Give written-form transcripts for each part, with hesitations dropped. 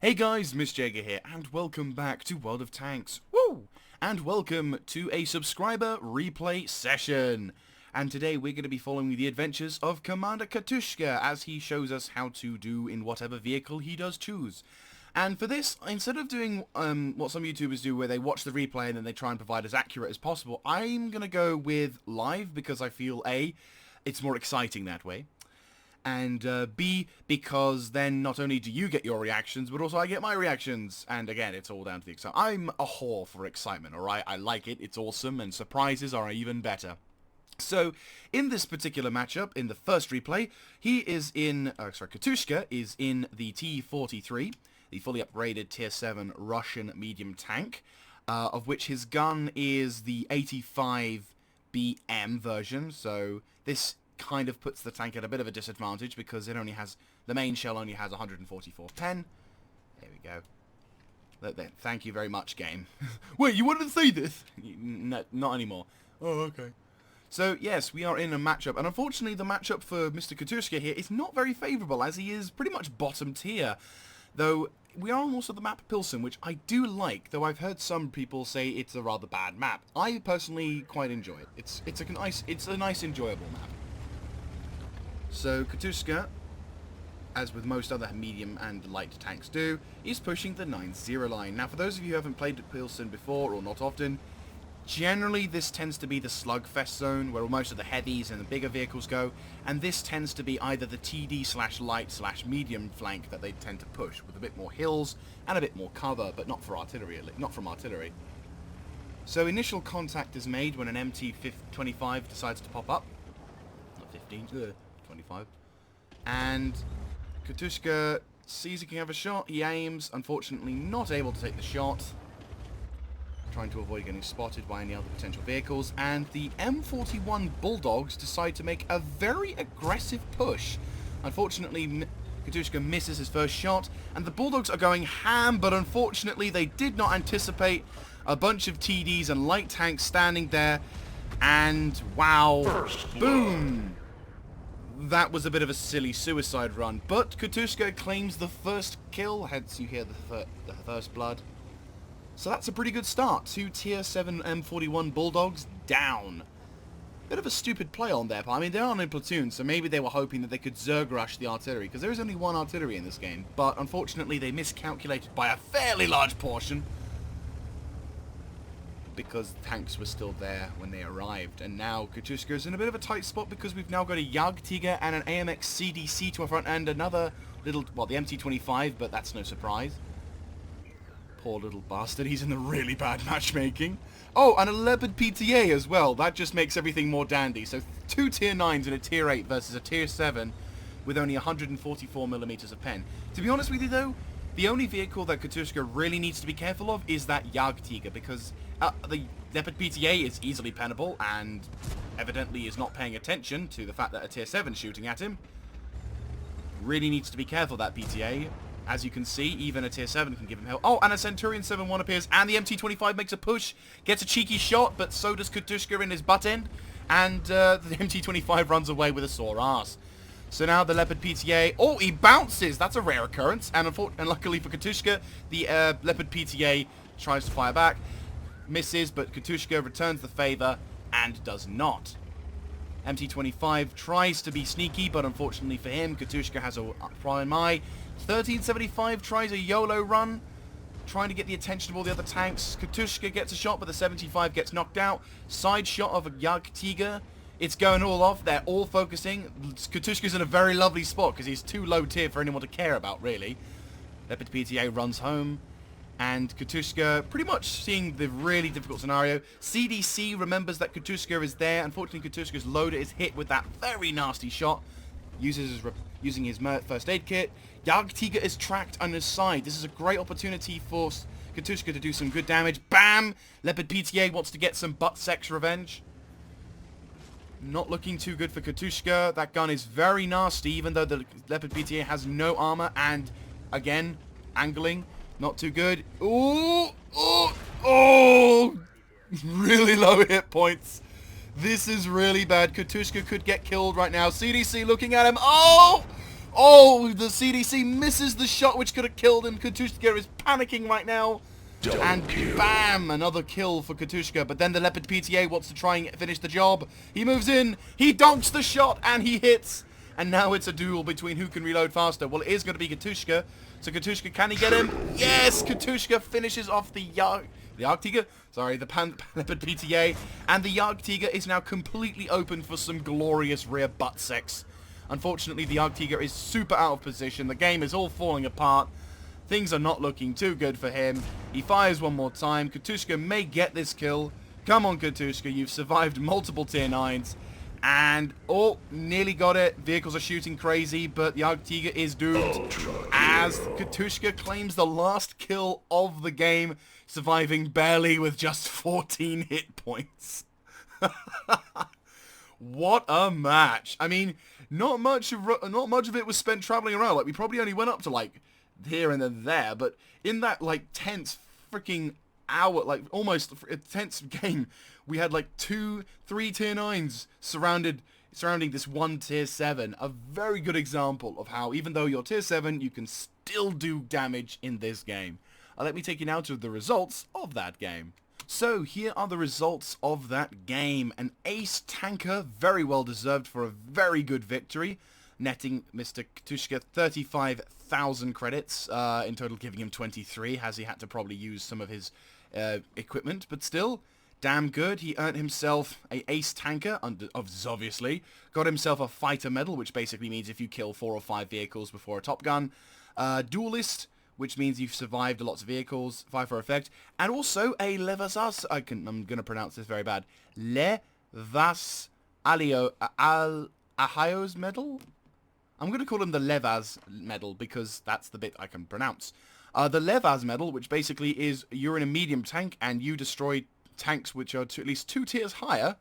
Hey guys, Miss Jager here, and welcome back to World of Tanks. Woo! And welcome to a subscriber replay session. And today we're going to be following the adventures of Commander Katushka as he shows us how to do in whatever vehicle he does choose. And for this, instead of doing what some YouTubers do where they watch the replay and then they try and provide as accurate as possible, I'm going to go with live because I feel A, it's more exciting that way. And B, because then not only do you get your reactions, but also I get my reactions. And again, it's all down to the excitement. I'm a whore for excitement, alright? I like it, it's awesome, and surprises are even better. So, in this particular matchup, in the first replay, Katushka is in the T-43, the fully upgraded Tier 7 Russian medium tank, of which his gun is the 85BM version, so this kind of puts the tank at a bit of a disadvantage because it only has, the main shell only has 144 pen. There we go. Thank you very much, game. Wait, you wanted to say this? No, not anymore. Oh, okay. So, yes, we are in a matchup, and unfortunately the matchup for Mr. Katushka here is not very favourable, as he is pretty much bottom tier. Though, we are on also the map Pilsen, which I do like, though I've heard some people say it's a rather bad map. I personally quite enjoy it. It's a nice, enjoyable map. So Katushka, as with most other medium and light tanks do, is pushing the 9-0 line. Now for those of you who haven't played at Pilsen before, or not often, generally this tends to be the slugfest zone where most of the heavies and the bigger vehicles go, and this tends to be either the TD/light/medium flank that they tend to push, with a bit more hills and a bit more cover, but not for artillery, not from artillery. So initial contact is made when an MT-25 decides to pop up. Not 15, 25. And Katushka sees he can have a shot. He aims, unfortunately not able to take the shot. Trying to avoid getting spotted by any other potential vehicles. And the M41 Bulldogs decide to make a very aggressive push. Unfortunately, Katushka misses his first shot. And the Bulldogs are going ham, but unfortunately they did not anticipate a bunch of TDs and light tanks standing there. And wow, boom! That was a bit of a silly suicide run, but Katushka claims the first kill, hence you hear the first blood. So that's a pretty good start. 2 Tier 7 M41 Bulldogs down. Bit of a stupid play on their part. I mean, they aren't in platoon, so maybe they were hoping that they could Zerg rush the artillery, because there is only one artillery in this game. But unfortunately, they miscalculated by a fairly large portion, because tanks were still there when they arrived. And now Katushka is in a bit of a tight spot because we've now got a Jagdtiger and an AMX CDC to our front, and another little, well, the MT-25, but that's no surprise. Poor little bastard, he's in the really bad matchmaking. Oh, and a Leopard PTA as well. That just makes everything more dandy. So 2 Tier 9s and a Tier 8 versus a Tier 7 with only 144mm of pen. To be honest with you though, the only vehicle that Katushka really needs to be careful of is that Jagdtiger, because the Leopard PTA is easily pennable and evidently is not paying attention to the fact that a Tier 7 is shooting at him. Really needs to be careful, that PTA. As you can see, even a Tier 7 can give him help. Oh, and a Centurion 7-1 appears, and the MT-25 makes a push, gets a cheeky shot, but so does Katushka in his butt end, and the MT-25 runs away with a sore ass. So now the Leopard PTA, oh, he bounces! That's a rare occurrence, and luckily for Katushka, the Leopard PTA tries to fire back, misses, but Katushka returns the favor, and does not. MT-25 tries to be sneaky, but unfortunately for him, Katushka has a prime eye. 1375 tries a YOLO run, trying to get the attention of all the other tanks. Katushka gets a shot, but the 75 gets knocked out. Side shot of a Jagdtiger. It's going all off. They're all focusing. Katushka's in a very lovely spot because he's too low tier for anyone to care about, really. Leopard PTA runs home. And Katushka pretty much seeing the really difficult scenario. CDC remembers that Katushka is there. Unfortunately, Katushka's loader is hit with that very nasty shot. Using his first aid kit. Jagdtiger is tracked on his side. This is a great opportunity for Katushka to do some good damage. Bam! Leopard PTA wants to get some butt sex revenge. Not looking too good for Katushka. That gun is very nasty, even though the Leopard PTA has no armor. And, again, angling. Not too good. Ooh! Oh! Oh! Really low hit points. This is really bad. Katushka could get killed right now. CDC looking at him. Oh! Oh, the CDC misses the shot which could have killed him. Katushka is panicking right now. And bam, another kill for Katushka. But then the Leopard PTA wants to try and finish the job. He moves in, he donks the shot, and he hits. And now it's a duel between who can reload faster. Well, it is going to be Katushka. So Katushka, can he get him? Yes, Katushka finishes off the Jagdtiger. Sorry, the Leopard PTA. And the Jagdtiger is now completely open for some glorious rear butt sex. Unfortunately, the Jagdtiger is super out of position. The game is all falling apart. Things are not looking too good for him. He fires one more time. Katushka may get this kill. Come on, Katushka. You've survived multiple tier 9s. And, oh, nearly got it. Vehicles are shooting crazy, but the Jagdtiger is doomed. As Katushka claims the last kill of the game, surviving barely with just 14 hit points. What a match. I mean, not much of it was spent traveling around. Like, we probably only went up to, like, here and then there, but in that, like, tense freaking hour, like, almost a tense game, we had, like, 2-3 tier 9s surrounding this one tier 7. A very good example of how, even though you're tier 7, you can still do damage in this game. Let me take you now to the results of that game. So, here are the results of that game. An ace tanker, very well deserved for a very good victory, netting Mr. Katushka 35,000 credits, in total giving him 23, as he had to probably use some of his equipment, but still, damn good. He earned himself a ace tanker, obviously, got himself a fighter medal, which basically means if you kill 4 or 5 vehicles before a Top Gun, duelist, which means you've survived lots of vehicles, 5 for effect, and also a Levas, I'm going to pronounce this very bad, Levas Ahayos medal? I'm going to call him the Levas medal because that's the bit I can pronounce. The Levas medal, which basically is you're in a medium tank and you destroy tanks which are at least 2 tiers higher.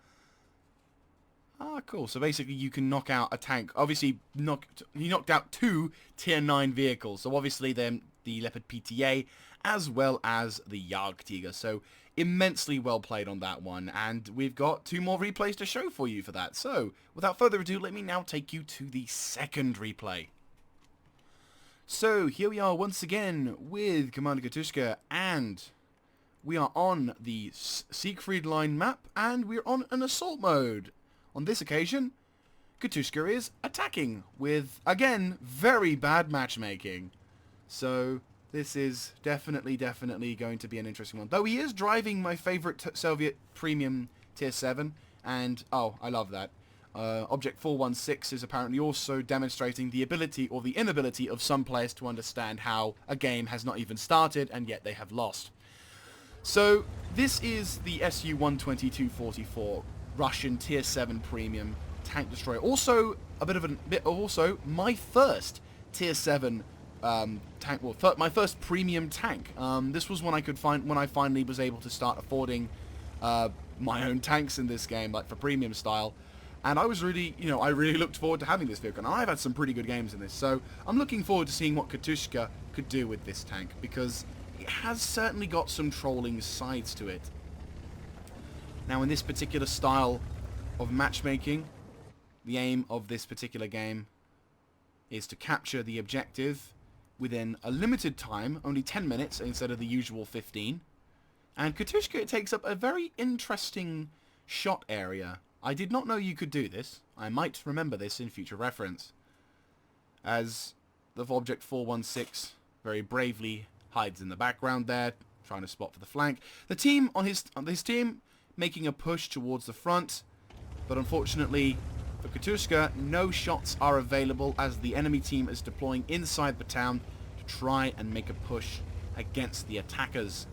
Ah, cool. So basically you can knock out a tank. Obviously, he knocked out 2 tier 9 vehicles. So obviously then the Leopard PTA as well as the Jagdtiger. So immensely well played on that one, and we've got 2 more replays to show for you for that. So, without further ado, let me now take you to the second replay. So, here we are once again with Commander Katushka, and we are on the Siegfried Line map, and we're on an assault mode. On this occasion, Katushka is attacking with, again, very bad matchmaking. So, this is definitely going to be an interesting one. Though he is driving my favorite Soviet premium tier 7, and, oh, I love that. Object 416 is apparently also demonstrating the ability or the inability of some players to understand how a game has not even started and yet they have lost. So, this is the Su-122-44 Russian tier 7 premium tank destroyer. Also, also my first tier 7 tank, well, my first premium tank. This was when I finally was able to start affording my own tanks in this game, like for premium style. And I was really, I really looked forward to having this vehicle. And I've had some pretty good games in this, so I'm looking forward to seeing what Katushka could do with this tank, because it has certainly got some trolling sides to it. Now, in this particular style of matchmaking, the aim of this particular game is to capture the objective within a limited time, only 10 minutes instead of the usual 15. And Katushka, it takes up a very interesting shot area. I did not know you could do this. I might remember this in future reference. As the Object 416 very bravely hides in the background there, trying to spot for the flank. The team on his team making a push towards the front, but unfortunately for Katushka, no shots are available as the enemy team is deploying inside the town to try and make a push against the attackers.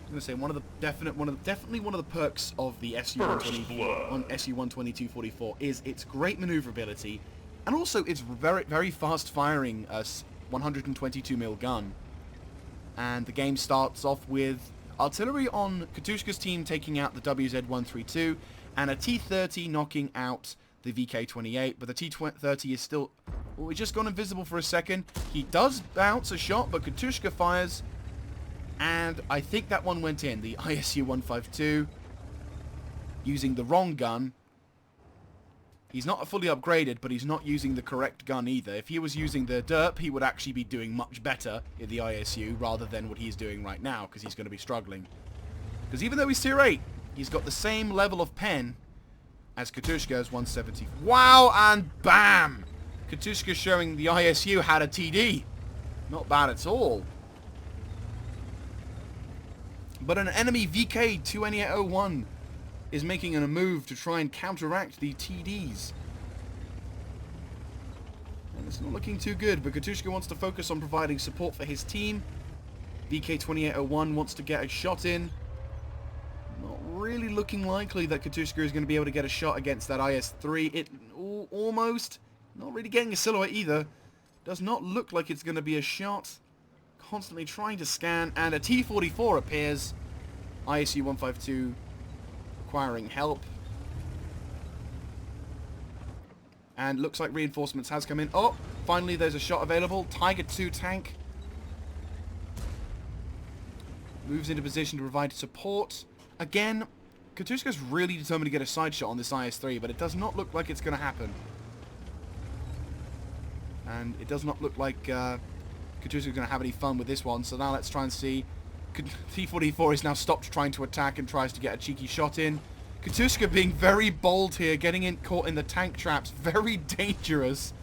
I'm going to say definitely one of the perks of the Su-122-44 is its great maneuverability, and also its very fast firing 122mm gun. And the game starts off with artillery on Katushka's team taking out the WZ-132 and a T-30 knocking out the VK-28, but the T-30 is still... Well, he's just gone invisible for a second. He does bounce a shot, but Katushka fires, and I think that one went in. The ISU-152 using the wrong gun. He's not fully upgraded, but he's not using the correct gun either. If he was using the derp, he would actually be doing much better in the ISU rather than what he's doing right now, because he's going to be struggling. Because even though he's tier 8, he's got the same level of pen as Katushka's 170. Wow, and bam! Katushka showing the ISU had a TD. Not bad at all. But an enemy VK2801 is making a move to try and counteract the TDs. And it's not looking too good, but Katushka wants to focus on providing support for his team. VK2801 wants to get a shot in. Not really looking likely that Katushka is going to be able to get a shot against that IS-3. It almost. Not really getting a silhouette either. Does not look like it's going to be a shot. Constantly trying to scan, and a T-44 appears. ISU-152 requiring help. And looks like reinforcements has come in. Oh, finally there's a shot available. Tiger 2 tank. Moves into position to provide support. Again, Katushka's really determined to get a side shot on this IS-3, but it does not look like it's going to happen. And it does not look like Katushka's going to have any fun with this one. So now let's try and see. T-44 is now stopped trying to attack and tries to get a cheeky shot in. Katushka being very bold here, getting caught in the tank traps. Very dangerous.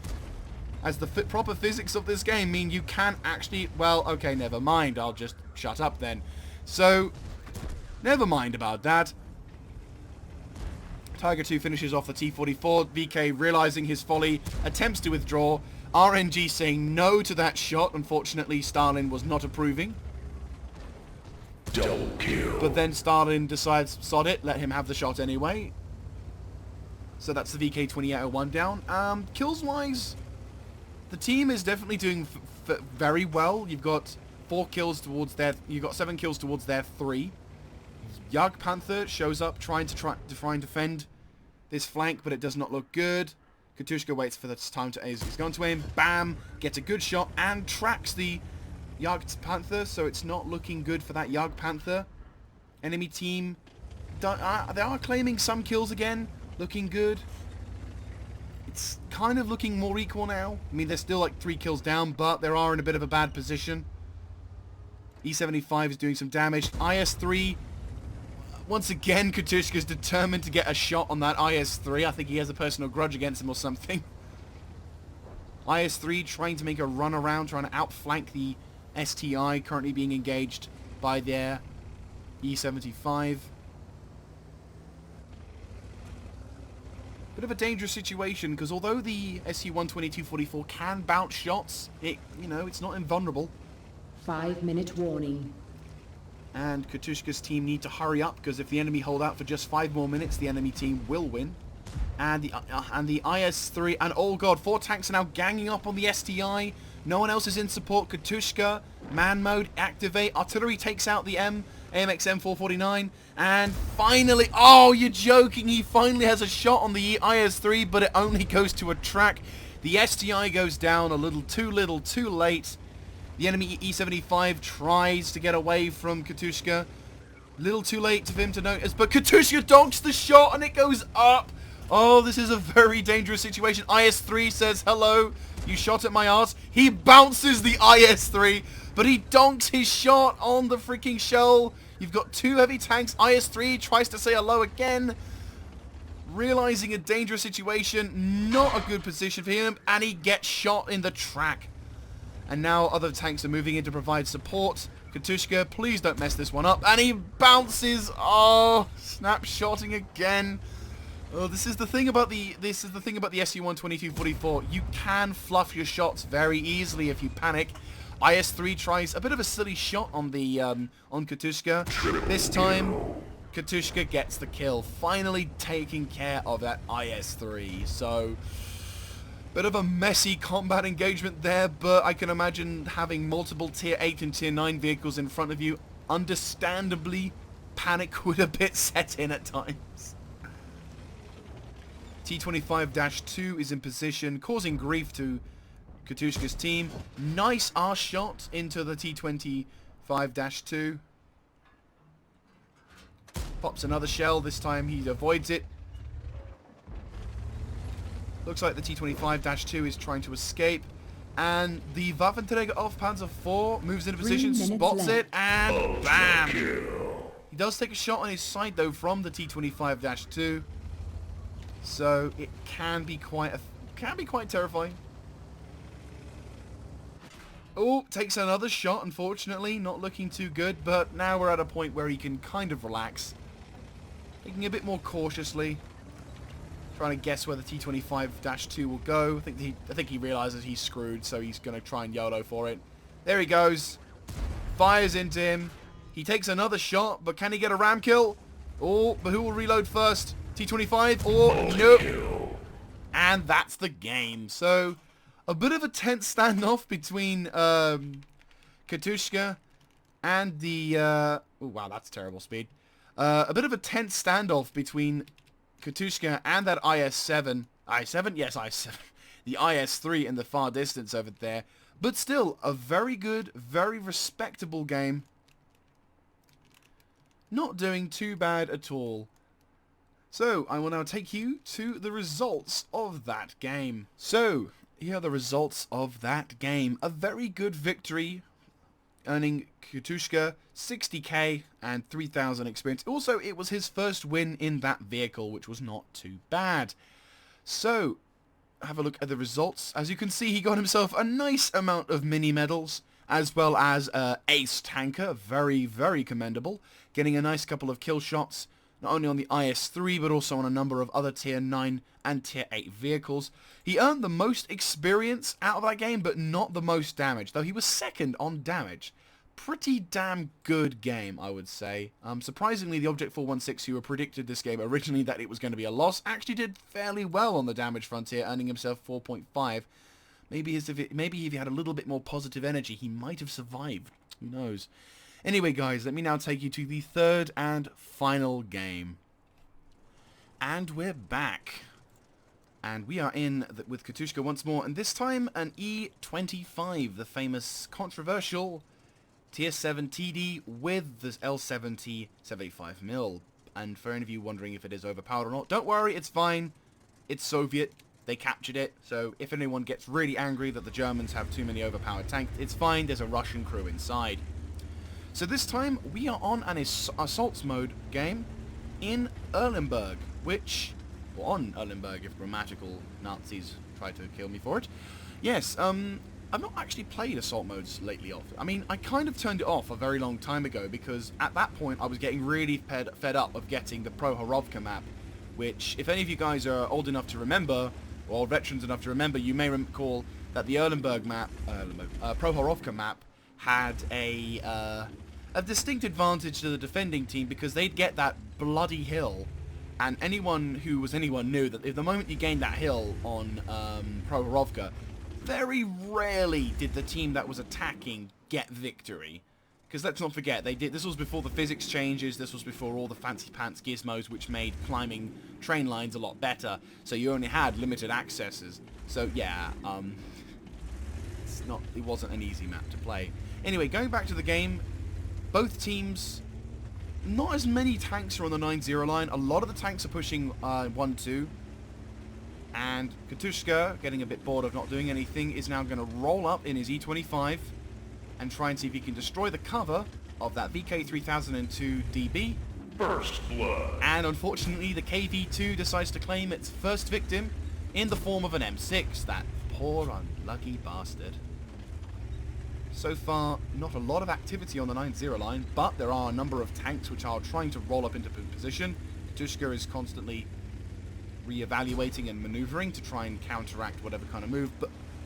As the proper physics of this game mean you can actually... Well, okay, never mind. I'll just shut up then. So, never mind about that. Tiger 2 finishes off the T-44. VK realizing his folly, attempts to withdraw. RNG saying no to that shot. Unfortunately, Stalin was not approving. Double kill. But then Stalin decides, sod it, let him have the shot anyway. So that's the VK2801 down. Kills-wise, the team is definitely doing very well. You've got 4 kills towards their... You've got 7 kills towards their 3. Jagdpanther shows up trying to defend this flank, but it does not look good. Katushka waits for the time to... He's going to aim. Bam! Gets a good shot and tracks the Jagdpanther, so it's not looking good for that Jagdpanther. Enemy team, they are claiming some kills again, looking good. It's kind of looking more equal now. I mean, they're still like 3 kills down, but they are in a bit of a bad position. E75 is doing some damage. IS-3, once again, Katushka is determined to get a shot on that IS-3. I think he has a personal grudge against him or something. IS-3 trying to make a run around, trying to outflank the STI, currently being engaged by their E75. Bit of a dangerous situation, because although the SU-122-44 can bounce shots, it's not invulnerable. 5-minute warning. And Katushka's team need to hurry up, because if the enemy hold out for just 5 more minutes, the enemy team will win. And the IS-3, and oh god, 4 tanks are now ganging up on the STI. No one else is in support. Katushka, man mode, activate. Artillery takes out the AMX M449. And finally, oh, you're joking. He finally has a shot on the IS-3, but it only goes to a track. The STI goes down a little, too late. The enemy E75 tries to get away from Katushka. Little too late for him to notice, but Katushka donks the shot and it goes up. Oh, this is a very dangerous situation. IS-3 says, hello, you shot at my ass. He bounces the IS-3, but he donks his shot on the freaking shell. You've got 2 heavy tanks. IS-3 tries to say hello again. Realizing a dangerous situation, not a good position for him, and he gets shot in the track. And now other tanks are moving in to provide support. Katushka, please don't mess this one up. And he bounces. Oh, snapshotting again. Oh, this is the thing about the SU-122-44. You can fluff your shots very easily if you panic. IS-3 tries a bit of a silly shot on the on Katushka. This time, Katushka gets the kill, finally taking care of that IS-3. So, bit of a messy combat engagement there, but I can imagine having multiple tier 8 and tier 9 vehicles in front of you. Understandably, panic would a bit set in at times. T-25-2 is in position, causing grief to Katushka's team. Nice arse shot into the T-25-2. Pops another shell. This time he avoids it. Looks like the T-25-2 is trying to escape. And the Waffenträger of Panzer IV moves into position, spots it, and bam! He does take a shot on his side, though, from the T-25-2. So it can be quite terrifying. Oh, takes another shot, unfortunately. Not looking too good, but now we're at a point where he can kind of relax. Thinking a bit more cautiously. Trying to guess where the T-25-2 will go. I think he realizes he's screwed, so he's going to try and YOLO for it. There he goes. Fires into him. He takes another shot, but can he get a ram kill? Oh, but who will reload first? T-25 or nope. And that's the game. So a bit of a tense standoff between Katushka and the... oh, wow, that's terrible speed. A bit of a tense standoff between Katushka and that IS-7. I-7? Yes, IS-7. The IS-3 in the far distance over there. But still, a very good, very respectable game. Not doing too bad at all. So, I will now take you to the results of that game. So, here are the results of that game. A very good victory, earning Katushka 60k and 3,000 experience. Also, it was his first win in that vehicle, which was not too bad. So, have a look at the results. As you can see, he got himself a nice amount of mini medals, as well as ace tanker. Very, very commendable. Getting a nice couple of kill shots, not only on the IS-3, but also on a number of other Tier 9 and Tier 8 vehicles. He earned the most experience out of that game, but not the most damage, though he was second on damage. Pretty damn good game, I would say. Surprisingly, the Object 416, who predicted this game originally that it was going to be a loss, actually did fairly well on the damage frontier, earning himself 4.5. Maybe if he had a little bit more positive energy, he might have survived. Who knows? Anyway, guys, let me now take you to the third and final game. And we're back. And we are in with Katushka once more, and this time an E25, the famous controversial Tier 7 TD with the L70 75mm. And for any of you wondering if it is overpowered or not, don't worry, it's fine. It's Soviet. They captured it. So if anyone gets really angry that the Germans have too many overpowered tanks, it's fine. There's a Russian crew inside. So this time we are on an assaults mode game in Erlenberg, or on Erlenberg if grammatical Nazis try to kill me for it. Yes, I've not actually played assault modes lately I mean, I kind of turned it off a very long time ago because at that point I was getting really fed up of getting the Prohorovka map, which if any of you guys are old enough to remember, or old veterans enough to remember, you may recall that the Erlenberg map, Prohorovka map, had a distinct advantage to the defending team because they'd get that bloody hill, and anyone who was anyone knew that if the moment you gained that hill on Prohorovka, very rarely did the team that was attacking get victory. Because let's not forget, this was before the physics changes, this was before all the fancy pants gizmos which made climbing train lines a lot better, so you only had limited accesses. So yeah, it wasn't an easy map to play. Anyway, going back to the game, both teams, not as many tanks are on the 9-0 line. A lot of the tanks are pushing 1-2. And Katushka, getting a bit bored of not doing anything, is now going to roll up in his E25 and try and see if he can destroy the cover of that VK3002 DB. First blood. And unfortunately, the KV2 decides to claim its first victim in the form of an M6. That poor, unlucky bastard. So far, not a lot of activity on the 9-0 line, but there are a number of tanks which are trying to roll up into position. Katushka is constantly re-evaluating and maneuvering to try and counteract whatever kind of move,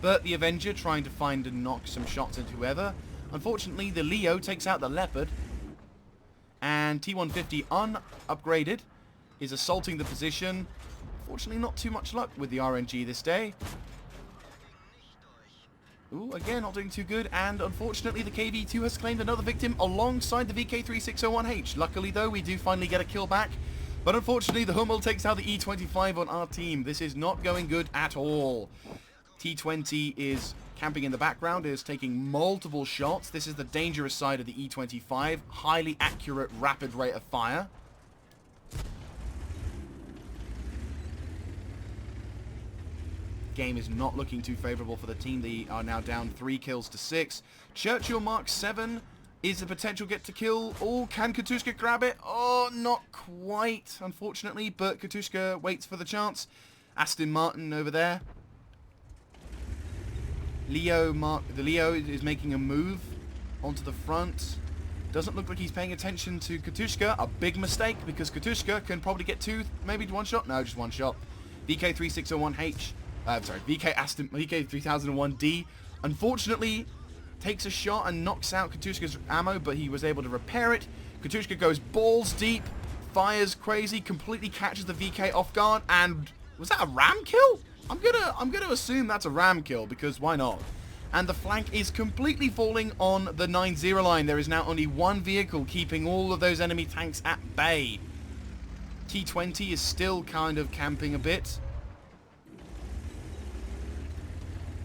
but the Avenger trying to find and knock some shots into whoever. Unfortunately, the Leo takes out the Leopard, and T-150 unupgraded is assaulting the position. Fortunately, not too much luck with the RNG this day. Ooh, again, not doing too good, and unfortunately the KV2 has claimed another victim alongside the VK3601H. Luckily, though, we do finally get a kill back. But unfortunately, the Hummel takes out the E25 on our team. This is not going good at all. T20 is camping in the background, is taking multiple shots. This is the dangerous side of the E25. Highly accurate, rapid rate of fire. game is not looking too favorable for the team. They are now down 3 kills to 6. Churchill Mark 7 is a potential get to kill. Oh, can Katushka grab it? Oh, not quite, unfortunately, but Katushka waits for the chance. Aston Martin over there. The Leo is making a move onto the front. Doesn't look like he's paying attention to Katushka. A big mistake, because Katushka can probably get 2, maybe 1 shot. No, just 1 shot. VK3601H, VK3001D, unfortunately, takes a shot and knocks out Katushka's ammo, but he was able to repair it. Katushka goes balls deep, fires crazy, completely catches the VK off guard, and was that a ram kill? I'm gonna assume that's a ram kill, because why not? And the flank is completely falling on the 9-0 line. There is now only 1 vehicle keeping all of those enemy tanks at bay. T20 is still kind of camping a bit.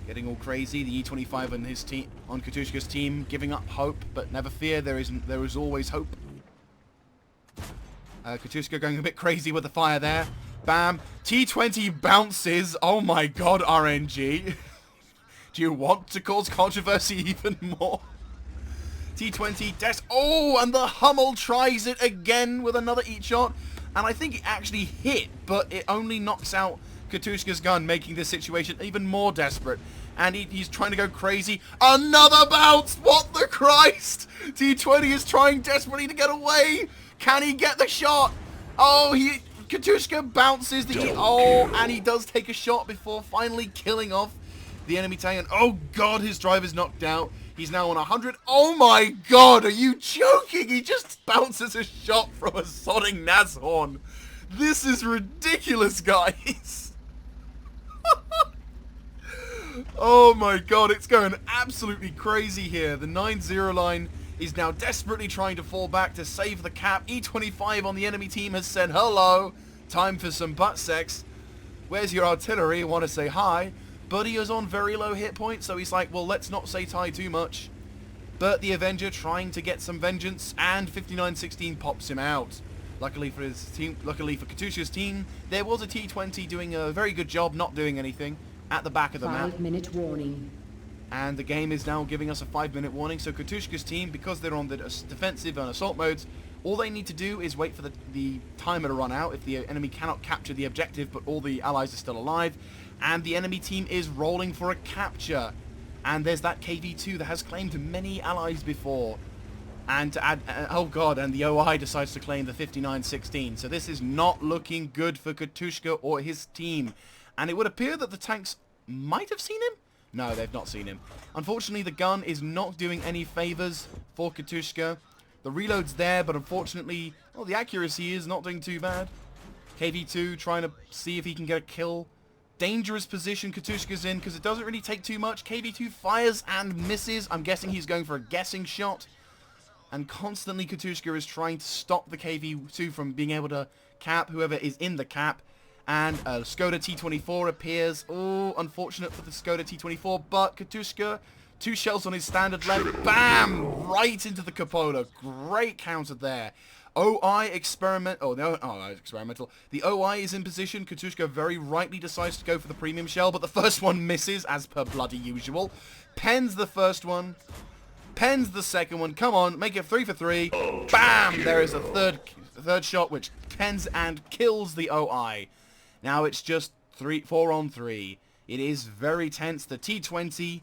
Getting all crazy. The E25 and his team on Katushka's team giving up hope, but never fear, there is always hope. Katushka going a bit crazy with the fire there. Bam. T20 bounces. Oh my god, RNG. Do you want to cause controversy even more? T20 oh, and the Hummel tries it again with another eat shot. And I think it actually hit, but it only knocks out Katushka's gun, making this situation even more desperate. And he's trying to go crazy. Another bounce! What the Christ? T20 is trying desperately to get away. Can he get the shot? Oh, Katushka bounces the and he does take a shot before finally killing off the enemy tank. And oh god, his driver's knocked out. He's now on 100. Oh my god, are you joking? He just bounces a shot from a sodding Nashorn. This is ridiculous, guys. Oh my god, it's going absolutely crazy here. The 9-0 line is now desperately trying to fall back to save the cap. E25 on the enemy team has said hello. Time for some butt sex. Where's your artillery? Want to say hi? But he is on very low hit points, so he's like, well, let's not say tie too much. But the Avenger trying to get some vengeance, and 5916 pops him out. Luckily for his team, luckily for Katushka's team, there was a T20 doing a very good job not doing anything at the back of the map. 5-minute warning. And the game is now giving us a 5-minute warning, so Katushka's team, because they're on the defensive and assault modes, all they need to do is wait for the timer to run out if the enemy cannot capture the objective, but all the allies are still alive. And the enemy team is rolling for a capture. And there's that KV-2 that has claimed many allies before. And to add, oh god, and the OI decides to claim the 5916. So this is not looking good for Katushka or his team. And it would appear that the tanks might have seen him? No, they've not seen him. Unfortunately, the gun is not doing any favors for Katushka. The reload's there, but unfortunately, well, the accuracy is not doing too bad. KV-2 trying to see if he can get a kill. Dangerous position Katushka's in, because it doesn't really take too much. KV-2 fires and misses. I'm guessing he's going for a guessing shot. And constantly Katushka is trying to stop the KV-2 from being able to cap whoever is in the cap. And Skoda T24 appears. Oh, unfortunate for the Skoda T24, but Katushka, 2 shells on his standard left. Bam! Right into the cupola. Great counter there. OI experiment. Oh, no. Oh, experimental. The OI is in position. Katushka very rightly decides to go for the premium shell, but the first one misses, as per bloody usual. Pens the first one. Pens the second one. Come on, make it 3 for 3. Bam! There is a third shot, which pens and kills the OI. Now it's just 4 on 3. It is very tense. The T20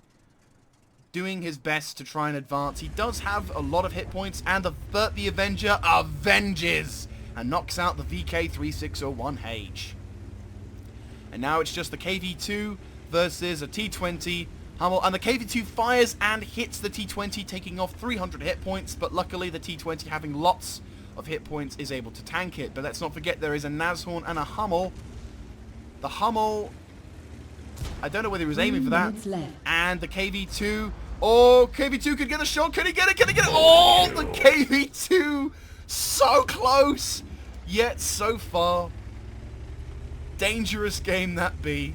doing his best to try and advance. He does have a lot of hit points, and the Avenger avenges and knocks out the VK3601H. And now it's just the KV-2 versus a T20 Hummel, and the KV-2 fires and hits the T20, taking off 300 hit points, but luckily the T20, having lots of hit points, is able to tank it. But let's not forget there is a Nashorn and a Hummel. The Hummel, I don't know whether he was aiming for that. And the KV-2. Oh, KV-2 could get a shot. Can he get it? Can he get it? Oh, the KV-2. So close, yet so far. Dangerous game that be.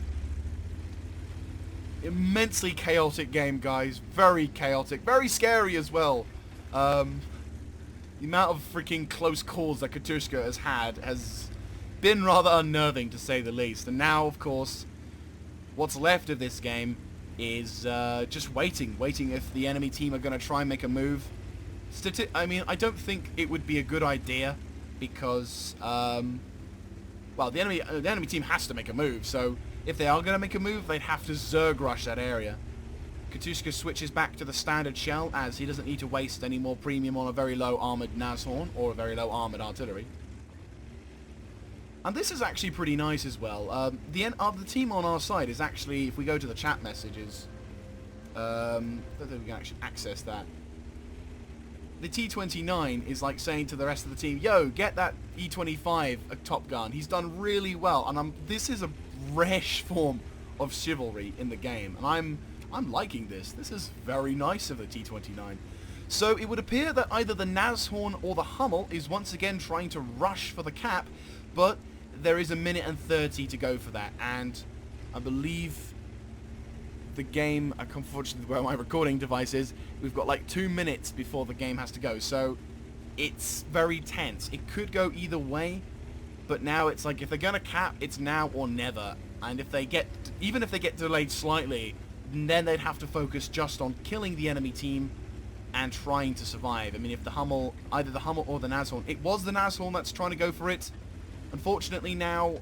Immensely chaotic game, guys. Very chaotic. Very scary as well. The amount of freaking close calls that Katushka has had has been rather unnerving, to say the least. And now, of course, what's left of this game is just waiting if the enemy team are going to try and make a move. I mean, I don't think it would be a good idea because, well, the enemy team has to make a move. So if they are going to make a move, they'd have to Zerg rush that area. Katuska switches back to the standard shell as he doesn't need to waste any more premium on a very low armored Nashorn or a very low armored artillery. And this is actually pretty nice as well. The team on our side is actually, if we go to the chat messages, I don't think we can actually access that. The T-29 is like saying to the rest of the team, yo, get that E-25 a Top Gun. He's done really well. And this is a rash form of chivalry in the game. And I'm liking this. This is very nice of the T-29. So it would appear that either the Nashorn or the Hummel is once again trying to rush for the cap, but there is a minute and 30 to go for that. And I believe the game, unfortunately where my recording device is, we've got like 2 minutes before the game has to go. So it's very tense. It could go either way, but now it's like if they're gonna cap, it's now or never. And if they get, even if they get delayed slightly, then they'd have to focus just on killing the enemy team and trying to survive. I mean, if the Hummel, either the Hummel or the Nashorn, it was the Nashorn that's trying to go for it. Unfortunately now,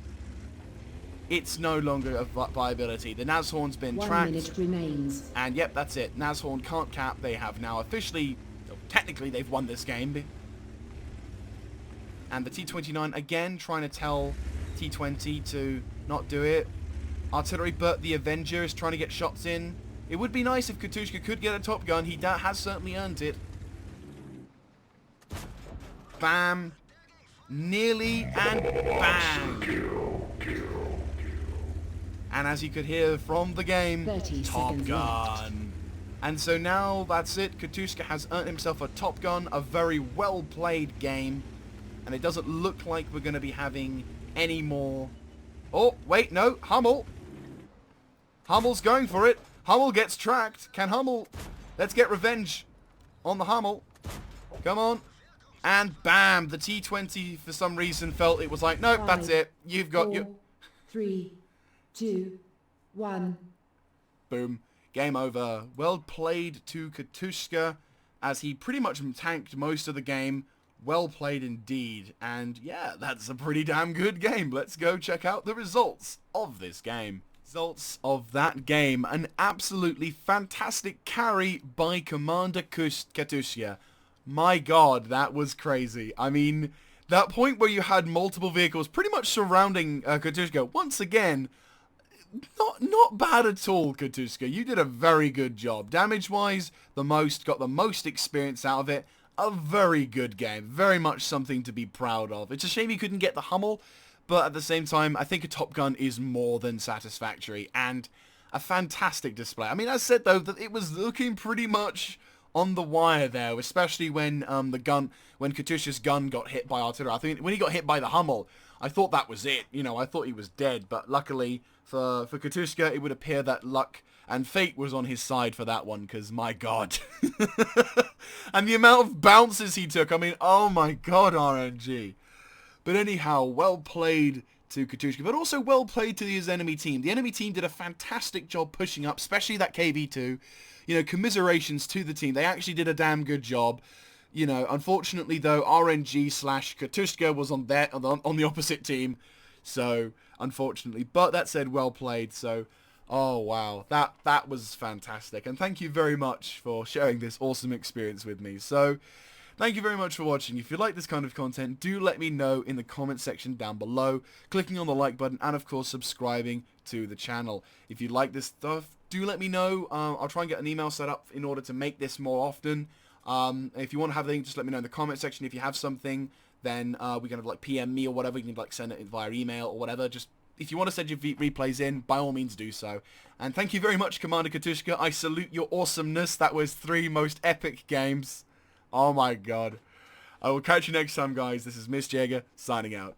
it's no longer a viability. The Nashorn's been 1 tracked. minute remains. And yep, that's it. Nashorn can't cap. They have now officially, technically they've won this game. And the T-29 again trying to tell T-20 to not do it. Artillery, but the Avenger is trying to get shots in. It would be nice if Katushka could get a Top Gun. He has certainly earned it. Bam. Nearly, and bang. And as you could hear from the game, Top Gun. And so now that's it. Katushka has earned himself a Top Gun, a very well played game. And it doesn't look like we're going to be having any more. Oh, wait, no, Hummel. Hummel's going for it. Hummel gets tracked. Can Hummel... Let's get revenge on the Hummel. Come on. And bam, the T-20 for some reason felt it was like, nope, that's it. You've got your... 3, 2, 1. Boom. Game over. Well played to Katushka as he pretty much tanked most of the game. Well played indeed. And yeah, that's a pretty damn good game. Let's go check out the results of this game. Results of that game. An absolutely fantastic carry by Commander Katushka. My god, that was crazy. I mean, that point where you had multiple vehicles pretty much surrounding Katushka, once again, not bad at all, Katushka. You did a very good job. Damage-wise, got the most experience out of it. A very good game. Very much something to be proud of. It's a shame you couldn't get the Hummel, but at the same time, I think a Top Gun is more than satisfactory and a fantastic display. I mean, as said, though, that it was looking pretty much on the wire there, especially when when Katushka's gun got hit by artillery. I think when he got hit by the Hummel, I thought that was it. You know, I thought he was dead, but luckily for Katushka, it would appear that luck and fate was on his side for that one, because my god. And the amount of bounces he took, I mean, oh my god, RNG. But anyhow, well played to Katushka, but also well played to his enemy team. The enemy team did a fantastic job pushing up, especially that KV-2. You know, commiserations to the team. They actually did a damn good job. You know, unfortunately though, RNG/Katushka was on the opposite team. So, unfortunately. But that said, well played. So, oh wow, that was fantastic. And thank you very much for sharing this awesome experience with me. So, thank you very much for watching. If you like this kind of content, do let me know in the comment section down below, clicking on the like button, and of course subscribing to the channel. If you like this stuff, do let me know. I'll try and get an email set up in order to make this more often. If you want to have anything, just let me know in the comment section. If you have something, then we can have like PM me or whatever. You can like send it via email or whatever. Just if you want to send your replays in, by all means do so. And thank you very much, Commander Katushka. I salute your awesomeness. That was 3 most epic games. Oh my god. I will catch you next time, guys. This is Miss Jaeger, signing out.